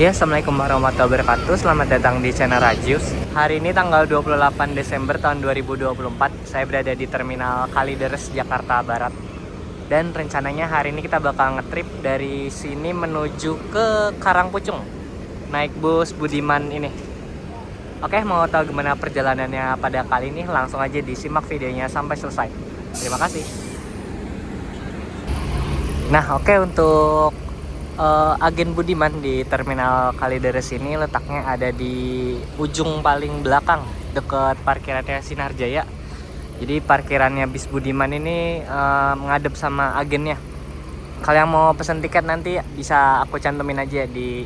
Ya, Assalamualaikum warahmatullahi wabarakatuh. Selamat datang di channel Radius. Hari ini tanggal 28 Desember tahun 2024. Saya berada di Terminal Kalideres, Jakarta Barat. Dan rencananya hari ini kita bakal ngetrip dari sini menuju ke Karangpucung. Naik bus Budiman ini. Oke, mau tahu gimana perjalanannya pada kali ini? Langsung aja disimak videonya sampai selesai. Terima kasih. Nah, oke, untuk agen Budiman di Terminal Kalideres ini letaknya ada di ujung paling belakang dekat parkirannya Sinarjaya. Jadi parkirannya bis Budiman ini menghadap sama agennya. Kalau yang mau pesen tiket nanti bisa aku cantumin aja di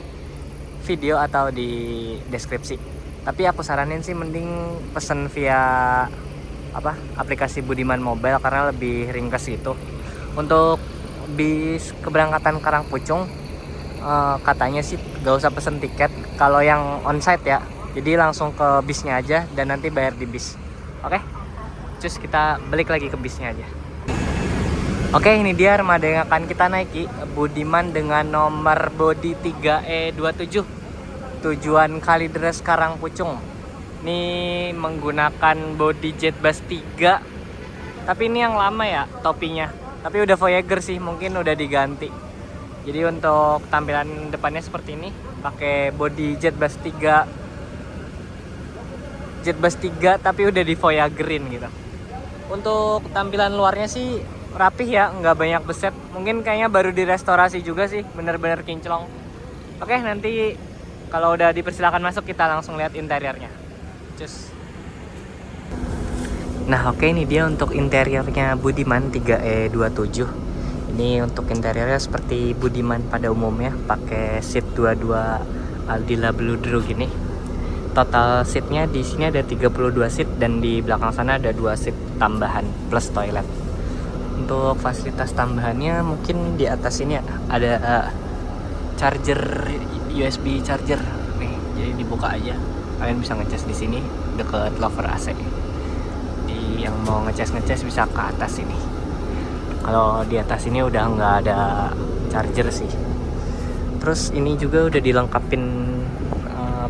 video atau di deskripsi. Tapi aku saranin sih mending pesen via aplikasi Budiman Mobile karena lebih ringkas gitu. Untuk bis keberangkatan Karangpucung katanya sih gak usah pesen tiket kalau yang onsite ya, jadi langsung ke bisnya aja dan nanti bayar di bis. Oke, terus kita balik lagi ke bisnya aja. Oke, ini dia armada yang akan kita naiki, Budiman dengan nomor bodi 3E27 tujuan Kalideres Karangpucung. Ini menggunakan bodi Jetbus 3, tapi ini yang lama ya topinya. Tapi udah Voyager sih, mungkin udah diganti. Jadi untuk tampilan depannya seperti ini, pakai bodi Jetbus 3 tapi udah di Voyagerin gitu. Untuk tampilan luarnya sih rapih ya, nggak banyak beset. Mungkin kayaknya baru direstorasi juga sih, bener-bener kinclong. Oke, nanti kalau udah dipersilakan masuk kita langsung lihat interiornya. Cus. Nah, oke, ini dia untuk interiornya Budiman 3E27. Ini untuk interiornya seperti Budiman pada umumnya, pakai seat 22 Aldila Bludru gini. Total seatnya di sini ada 32 seat dan di belakang sana ada 2 seat tambahan plus toilet. Untuk fasilitas tambahannya mungkin di atas ini ada charger USB charger nih, jadi dibuka aja. Kalian bisa ngecas di sini deket lover AC. Yang mau ngecas bisa ke atas ini. Kalau di atas ini udah nggak ada charger sih. Terus ini juga udah dilengkapin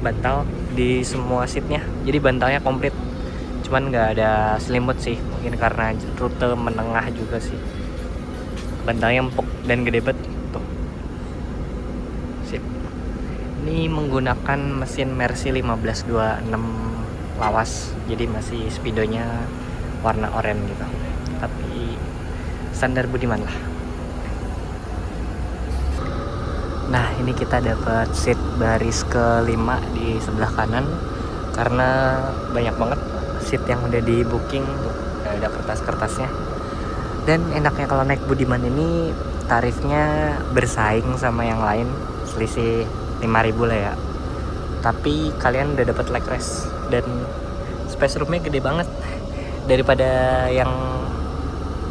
bantal di semua seatnya. Jadi bantalnya komplit. Cuman nggak ada selimut sih. Mungkin karena rute menengah juga sih. Bantalnya empuk dan gede banget. Tuh. Sip. Ini menggunakan mesin Mercy 1526 lawas. Jadi masih speedonya warna oranye gitu, tapi standar Budiman lah. Nah, ini kita dapat seat baris ke-5 di sebelah kanan karena banyak banget seat yang udah di booking. Ada kertas-kertasnya. Dan enaknya kalau naik Budiman ini tarifnya bersaing sama yang lain, selisih 5.000 lah ya. Tapi kalian udah dapat leg rest dan space roomnya gede banget daripada yang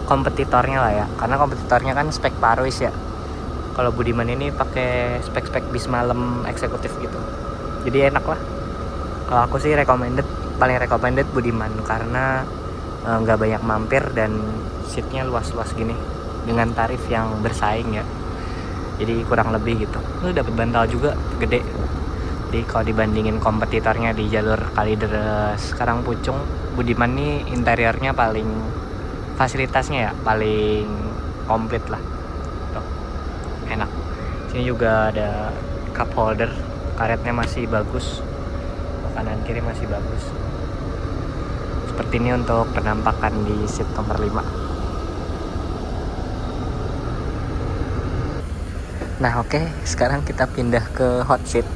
kompetitornya lah ya, karena kompetitornya kan spek Parois ya. Kalau Budiman ini pakai spek-spek bis malam eksekutif gitu, jadi enak lah. Kalau aku sih paling recommended Budiman karena nggak banyak mampir dan seatnya luas-luas gini dengan tarif yang bersaing ya. Jadi kurang lebih gitu. Lu dapat bantal juga gede. Jadi kalau dibandingin kompetitornya di jalur Kalideres Karangpucung, Budiman nih interiornya paling, fasilitasnya ya paling komplit lah. Tuh, enak. Sini juga ada cup holder, karetnya masih bagus, kanan kiri masih bagus. Seperti ini untuk penampakan di seat nomor 5. Nah, oke, sekarang kita pindah ke hot seat.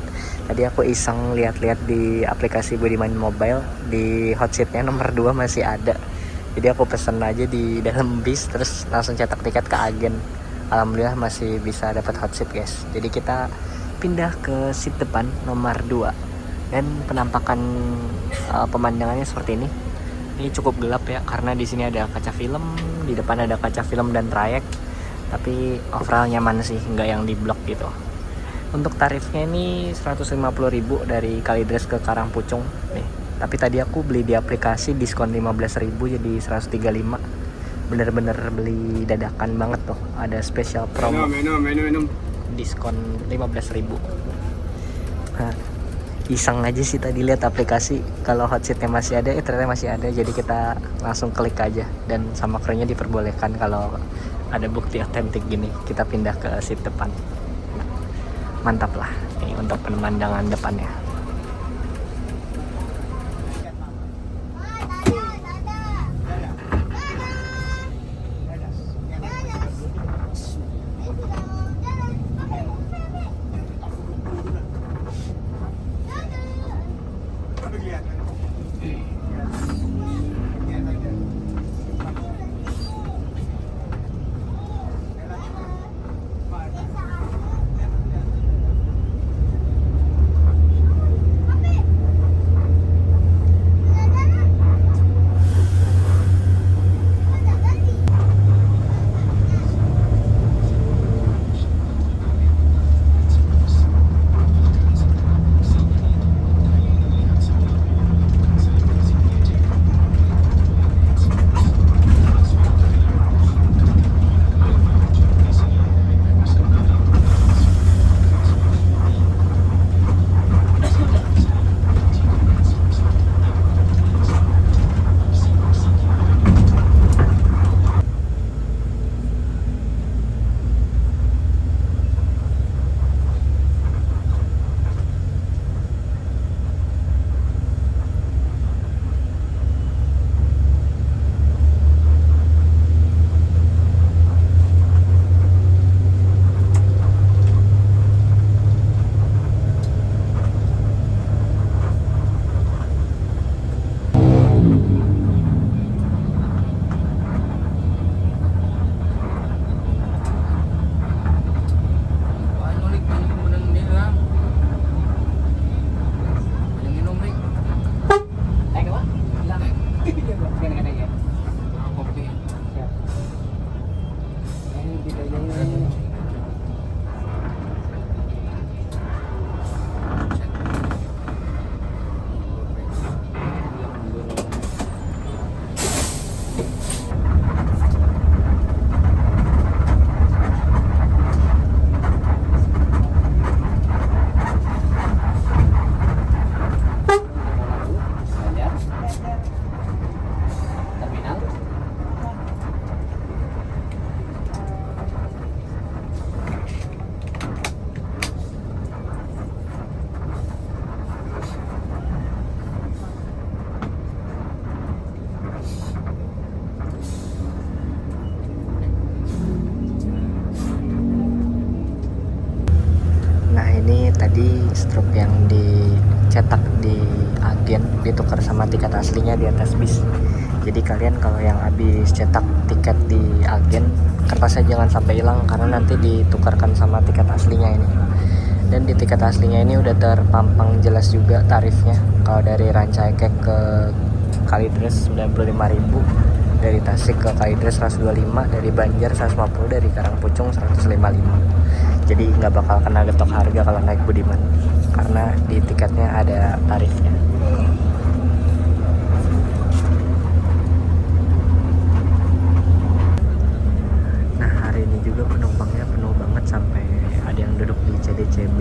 Tadi aku iseng lihat-lihat di aplikasi Budiman Mobile, di hot seatnya nomor 2 masih ada. Jadi aku pesen aja di dalam bis, terus langsung cetak tiket ke agen. Alhamdulillah masih bisa dapat hot seat guys. Jadi kita pindah ke seat depan nomor 2. Dan penampakan pemandangannya seperti ini. Ini cukup gelap ya, karena di sini ada kaca film, di depan ada kaca film dan trayek. Tapi overall nyaman sih, nggak yang di blok gitu. Untuk tarifnya ini 150.000 dari Kalideres ke Karangpucung nih. Tapi tadi aku beli di aplikasi diskon 15.000 jadi 135. Bener-bener beli dadakan banget tuh. Ada spesial promo. Diskon 15.000. Iseng aja sih tadi lihat aplikasi kalau hot seatnya masih ada, ternyata masih ada, jadi kita langsung klik aja dan sama krunya diperbolehkan kalau ada bukti otentik gini kita pindah ke seat depan. Mantap lah ini untuk pemandangan depannya. Tadi struk yang dicetak di agen ditukar sama tiket aslinya di atas bis. Jadi kalian kalau yang habis cetak tiket di agen, kertasnya jangan sampai hilang karena nanti ditukarkan sama tiket aslinya ini. Dan di tiket aslinya ini udah terpampang jelas juga tarifnya. Kalau dari Ranca Ekek ke Kalideres 95.000, dari Tasik ke Kalideres 125, dari Banjar 150, dari Karangpucung 155. Jadi nggak bakal kena getok harga kalau naik Budiman karena di tiketnya ada tarifnya. Nah hari ini juga penumpangnya penuh banget sampai ada yang duduk di CDCB.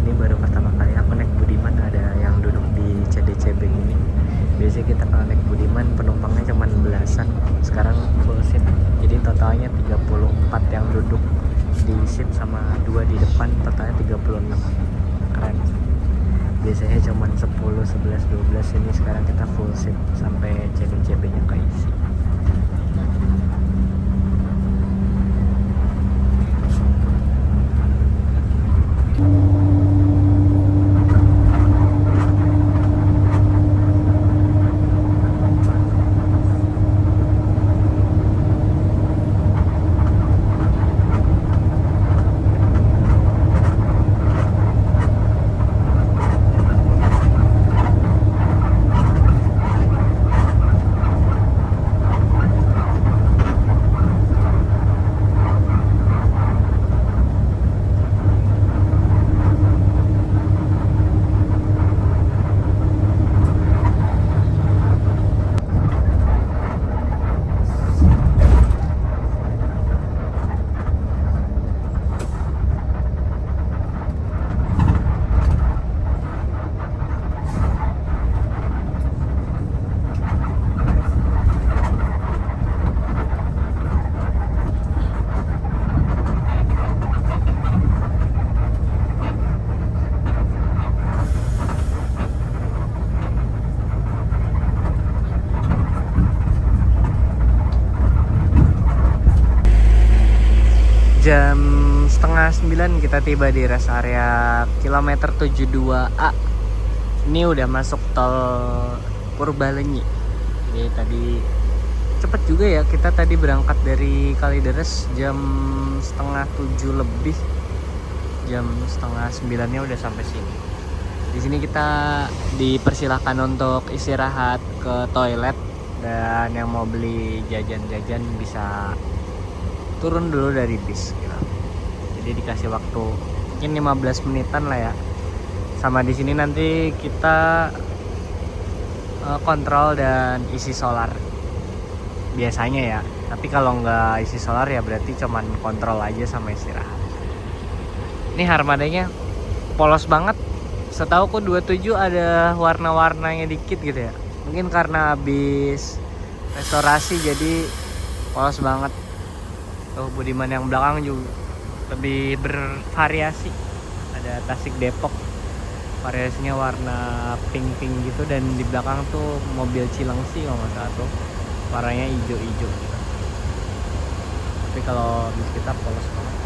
Ini baru pertama kali aku naik Budiman ada yang duduk di CDCB ini. Biasanya kita kalau naik Budiman penumpangnya cuma belasan, sekarang full seat. Jadi totalnya 34 yang duduk di seat sama 2 di depan, totalnya 36. Keren. Biasanya cuma 10, 11, 12, ini sekarang kita full seat sampai CDCB nya keisi. Jam setengah 9 kita tiba di rest area kilometer 72A. Ini udah masuk tol Purbalenyi. Jadi tadi cepet juga ya, kita tadi berangkat dari Kalideres jam setengah 7 lebih. Jam setengah 9-nya udah sampai sini. Di sini kita dipersilahkan untuk istirahat ke toilet, dan yang mau beli jajan-jajan bisa turun dulu dari bis gitu. Jadi dikasih waktu mungkin 15 menitan lah ya. Sama di sini nanti kita kontrol dan isi solar biasanya ya. Tapi kalau nggak isi solar ya berarti cuman kontrol aja sama istirahat. Ini armadanya polos banget. Setauku 27 ada warna-warnanya dikit gitu ya. Mungkin karena habis restorasi jadi polos banget. Tuh Budiman yang belakang juga lebih bervariasi. Ada Tasik Depok, variasinya warna pink-pink gitu, dan di belakang tuh mobil Cilengsi kalau nggak salah tuh warnanya hijau-hijau gitu. Tapi kalau bis kita polos banget.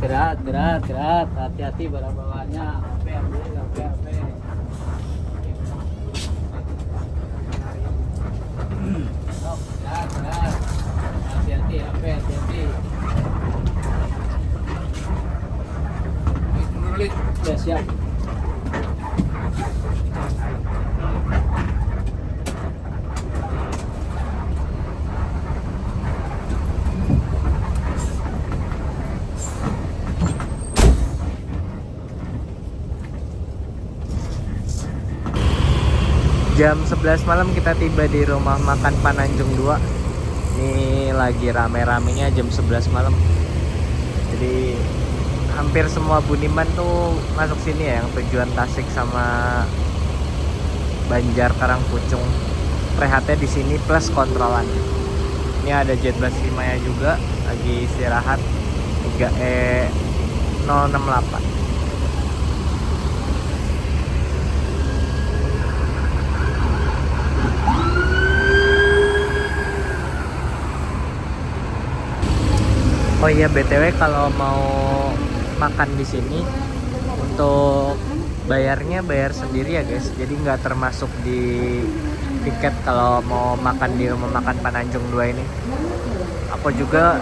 Istirahat. Hati-hati barang bawaannya. Ape. Stop, istirahat. Hati-hati. Ya, siap. Jam 11 malam kita tiba di rumah makan Pananjung 2. Ini lagi rame-ramenya jam 11 malam. Jadi hampir semua Budiman tuh masuk sini ya, yang tujuan Tasik sama Banjar Karangpucung. Rehatnya di sini plus kontrolan. Ini ada Jet Blast Himaya juga lagi istirahat 3E068. Oh iya, BTW kalau mau makan di sini untuk bayarnya bayar sendiri ya guys. Jadi nggak termasuk di tiket kalau mau makan di rumah makan Pananjung 2 ini. Aku juga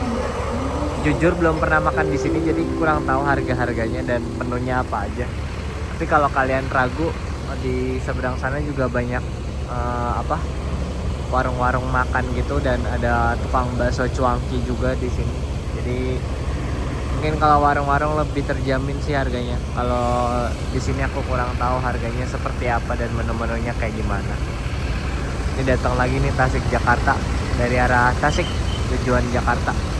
jujur belum pernah makan di sini, jadi kurang tahu harga-harganya dan menunya apa aja. Tapi kalau kalian ragu, di seberang sana juga banyak warung-warung makan gitu, dan ada tukang bakso cuangki juga di sini. Jadi mungkin kalau warung-warung lebih terjamin sih harganya. Kalau di sini aku kurang tahu harganya seperti apa dan menu-menunya kayak gimana. Ini datang lagi nih Tasik Jakarta, dari arah Tasik tujuan Jakarta.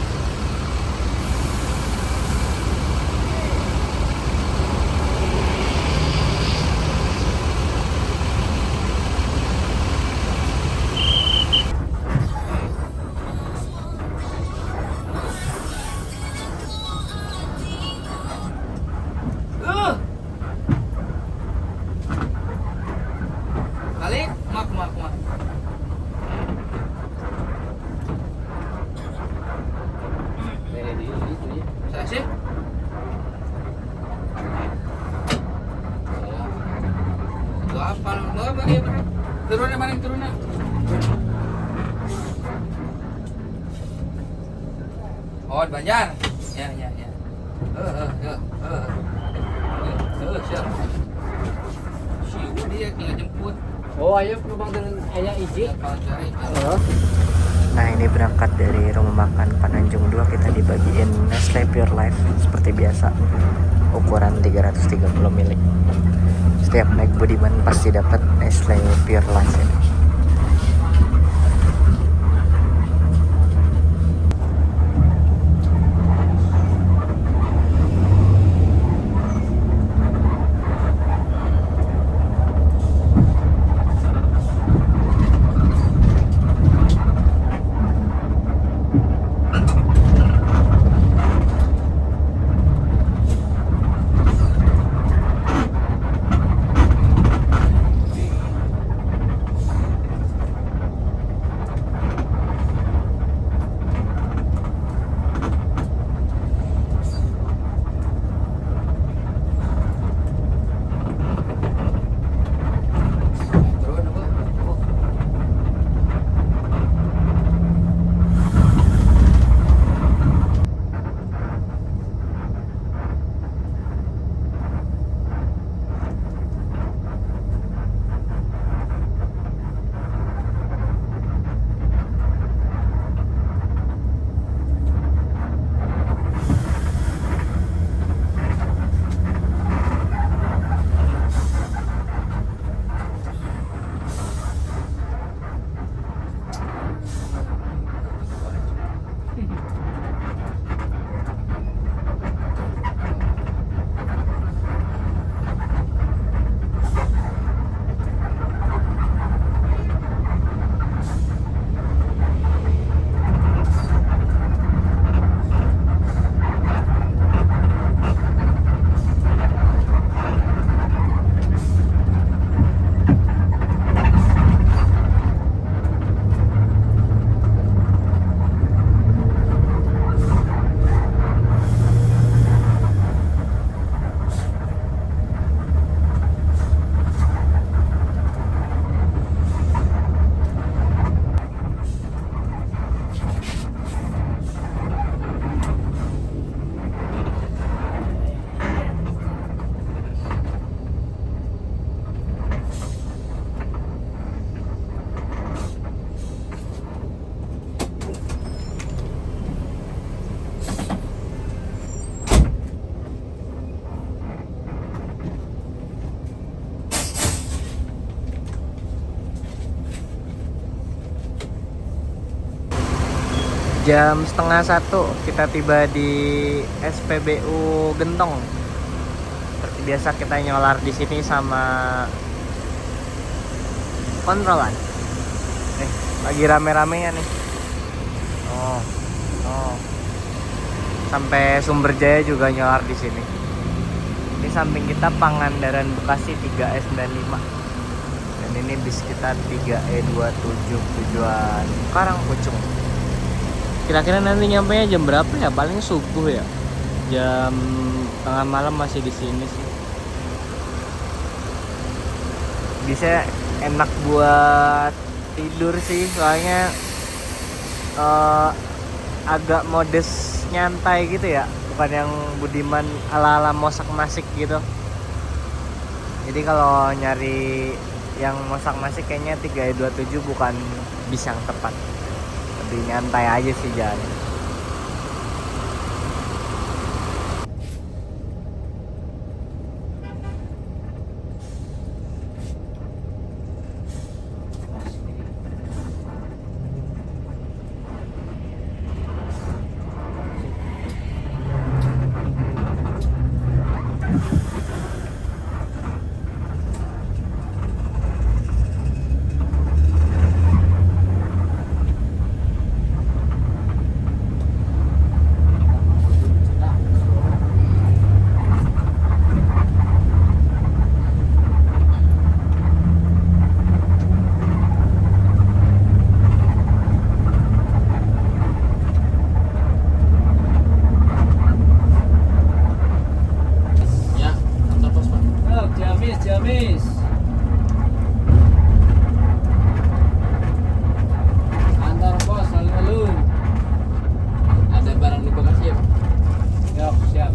Balik, mak. Saya sih. Itu apa? Lo bagi apa? Turunnya. Oh, Banjar. Ya. Siap. Dia tinggal jemput. Oh, ayo penumpang turun ayah izin. Nah, ini berangkat dari rumah makan Pananjung 2, kita dibagiin Nestle Pure Life seperti biasa, ukuran 330 ml. Setiap naik Budiman pasti dapat Nestle Pure Life ini. Jam setengah 1 kita tiba di SPBU Gentong. Seperti biasa kita nyolar di sini sama kontrolan. Lagi rame-ramenya nih. Oh. Sampai Sumber Jaya juga nyolar di sini. Ini samping kita Pangandaran Bekasi 3S95. Dan ini bis kita 3E27 tujuan Karangpucung. Kira-kira nanti nyampenya jam berapa ya? Paling subuh ya. Jam tengah malam masih di sini sih. Bisa enak buat tidur sih, soalnya agak modest nyantai gitu ya, bukan yang Budiman ala-ala mosak-masik gitu. Jadi kalau nyari yang mosak-masik kayaknya 3E27 bukan bis yang tepat. Lebih nyantai aja sih jalan. Ciamis. Antar pos alun-alun. Ada barang di bagasi ya, Pak? Siap.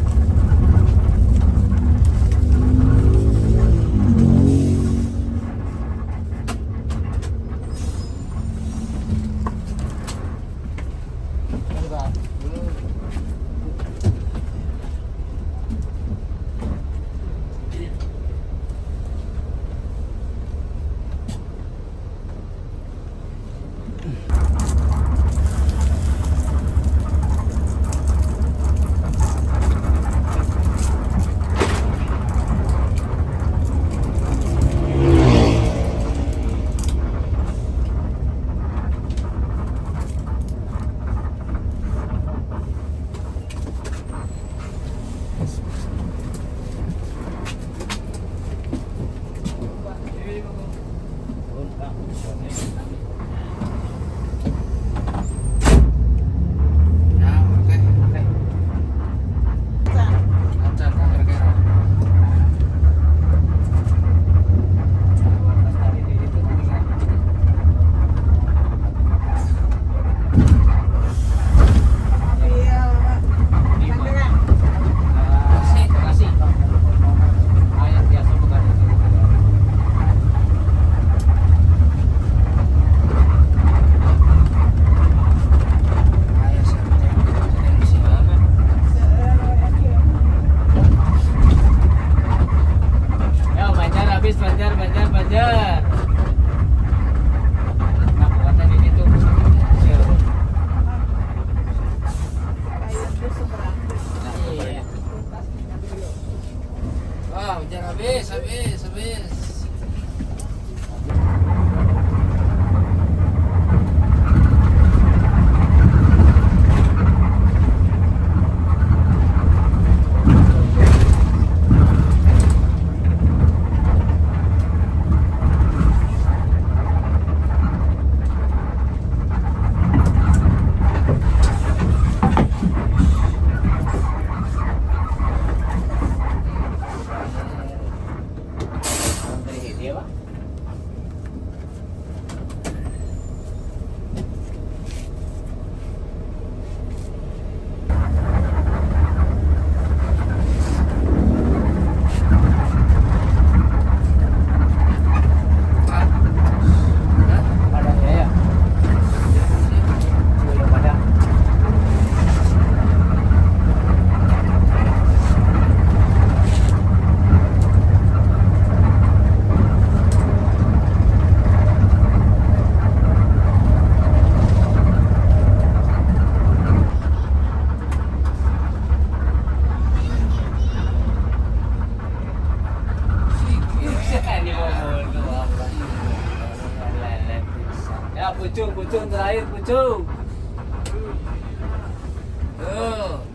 pucung terakhir pucung.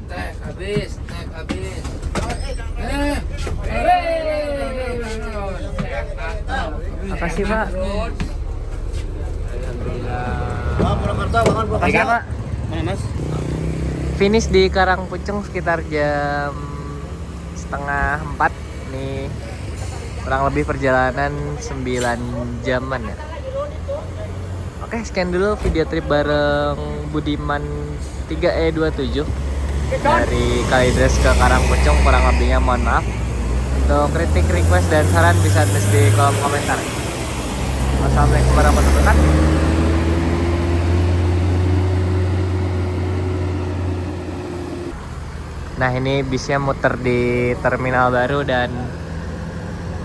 Tek habis. Makasih Pak. Alhamdulillah. Purwakarta bangun Makasih Pak. Mana Mas? Finish di Karangpucung sekitar jam setengah 4 nih, kurang lebih perjalanan 9 jaman ya. Oke, sekian dulu video trip bareng Budiman 3E27 dari Kalideres ke Karangpucung. Kurang lebihnya mohon maaf. Untuk kritik, request, dan saran bisa tulis di kolom komentar. Wassalamualaikum warahmatullahi wabarakatuh. Nah, ini bisnya muter di terminal baru dan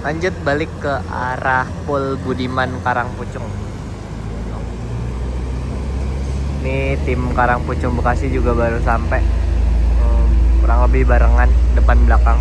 lanjut balik ke arah Pul Budiman Karangpucung. Ini tim Karangpucung Bekasi juga baru sampai, kurang lebih barengan depan belakang.